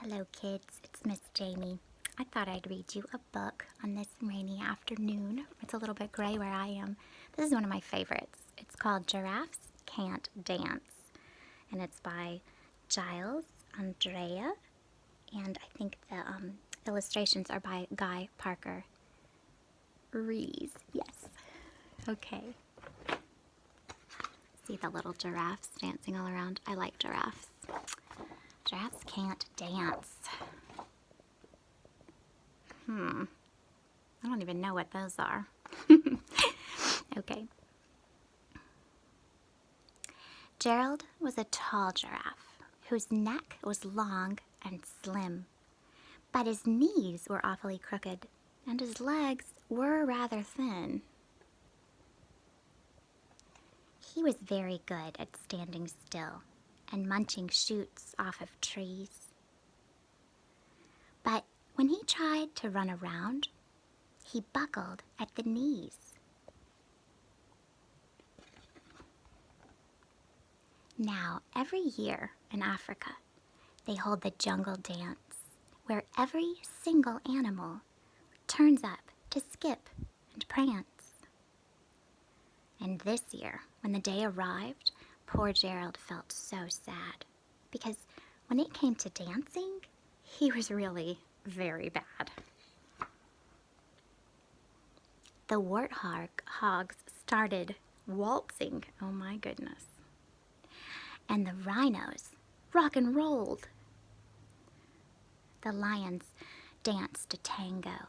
Hello kids, it's Miss Jamie. I thought I'd read you a book on this rainy afternoon. It's a little bit gray where I am. This is one of my favorites. It's called Giraffes Can't Dance, and it's by Giles Andrea, and I think the illustrations are by Guy Parker Rees. Yes. Okay. See the little giraffes dancing all around? I like giraffes. Giraffes can't dance. I don't even know what those are. Okay. Gerald was a tall giraffe whose neck was long and slim, but his knees were awfully crooked and his legs were rather thin. He was very good at standing still and munching shoots off of trees. But when he tried to run around, he buckled at the knees. Now, every year in Africa, they hold the jungle dance, where every single animal turns up to skip and prance. And this year, when the day arrived, poor Gerald felt so sad, because when it came to dancing, he was really very bad. The warthogs started waltzing, oh my goodness, and the rhinos rock and rolled. The lions danced a tango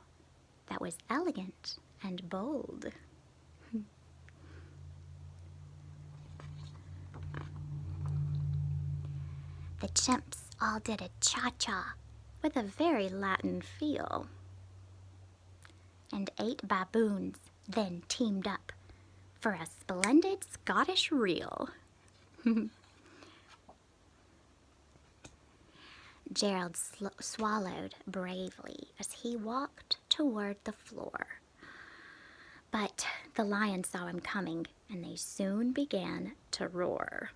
that was elegant and bold. The chimps all did a cha-cha with a very Latin feel. And 8 baboons then teamed up for a splendid Scottish reel. Gerald swallowed bravely as he walked toward the floor. But the lions saw him coming, and they soon began to roar.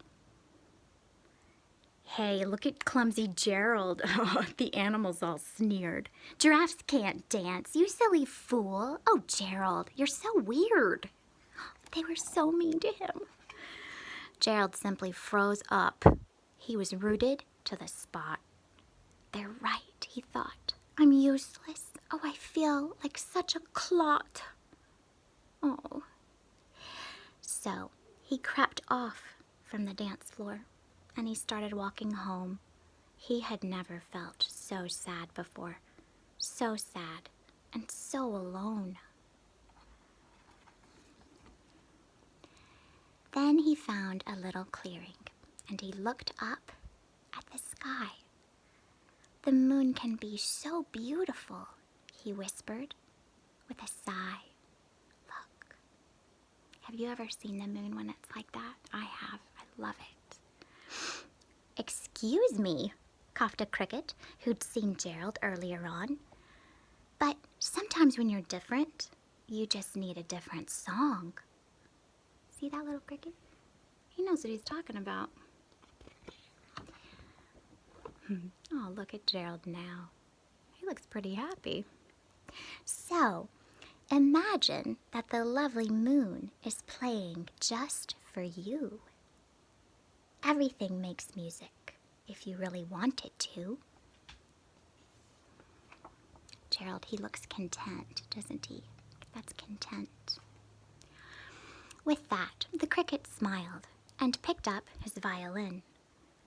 Hey, look at clumsy Gerald. Oh, the animals all sneered. Giraffes can't dance, you silly fool. Oh, Gerald, you're so weird. They were so mean to him. Gerald simply froze up. He was rooted to the spot. They're right, he thought. I'm useless. Oh, I feel like such a clot. Oh. So he crept off from the dance floor, and he started walking home. He had never felt so sad before. So sad and so alone. Then he found a little clearing, and he looked up at the sky. The moon can be so beautiful, he whispered with a sigh. Look. Have you ever seen the moon when it's like that? I have. I love it. Excuse me, coughed a cricket who'd seen Gerald earlier on. But sometimes when you're different, you just need a different song. See that little cricket? He knows what he's talking about. Oh, look at Gerald now. He looks pretty happy. So, imagine that the lovely moon is playing just for you. Everything makes music if you really want it to. Gerald, he looks content, doesn't he? That's content. With that, the cricket smiled and picked up his violin.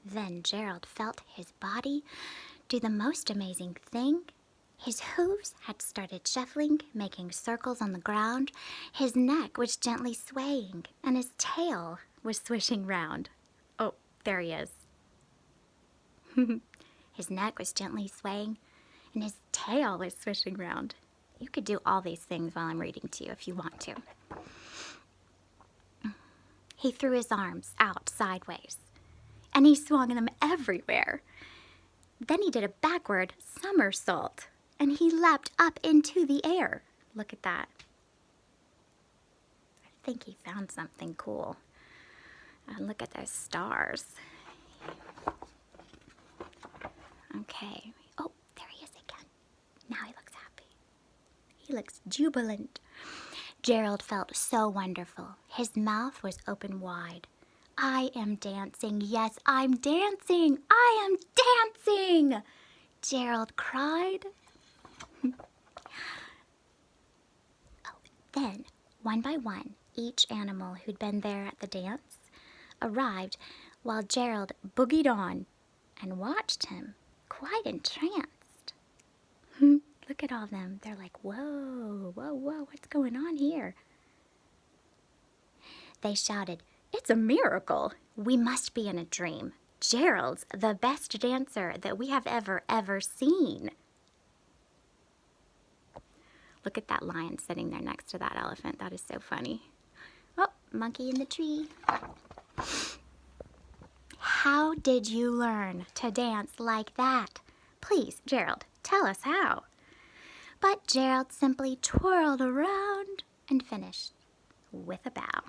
Then Gerald felt his body do the most amazing thing. His hooves had started shuffling, making circles on the ground. His neck was gently swaying, and his tail was swishing round. Oh, there he is. His neck was gently swaying, and his tail was swishing round. You could do all these things while I'm reading to you if you want to. He threw his arms out sideways, and he swung them everywhere. Then he did a backward somersault, and he leapt up into the air. Look at that. I think he found something cool. And look at those stars. Okay, He looks jubilant. Gerald felt so wonderful. His mouth was open wide. I am dancing. Yes, I'm dancing. I am dancing, Gerald cried. Then, one by one, each animal who'd been there at the dance arrived while Gerald boogied on and watched him, quite entranced. Look at all of them. They're like, whoa, whoa, whoa, what's going on here? They shouted, it's a miracle. We must be in a dream. Gerald's the best dancer that we have ever seen. Look at that lion sitting there next to that elephant. That is so funny. Oh, monkey in the tree. How did you learn to dance like that? Please, Gerald, tell us how. But Gerald simply twirled around and finished with a bow.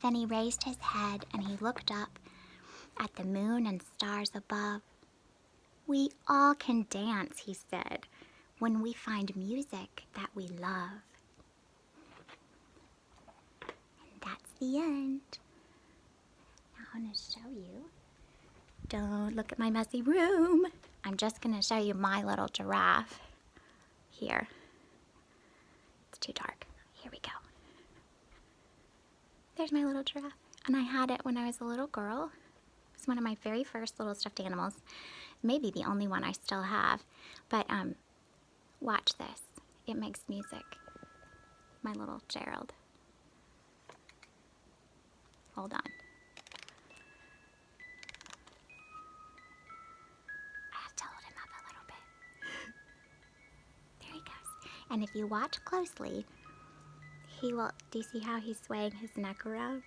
Then he raised his head and he looked up at the moon and stars above. We all can dance, he said, when we find music that we love. And that's the end. Now I'm going to show you. Don't look at my messy room. I'm just going to show you my little giraffe. Here. It's too dark. Here we go. There's my little giraffe. And I had it when I was a little girl. It was one of my very first little stuffed animals. Maybe the only one I still have. But watch this. It makes music. My little Gerald. Hold on. I have to hold him up a little bit. There he goes. And if you watch closely, he will, do you see how he's swaying his neck around?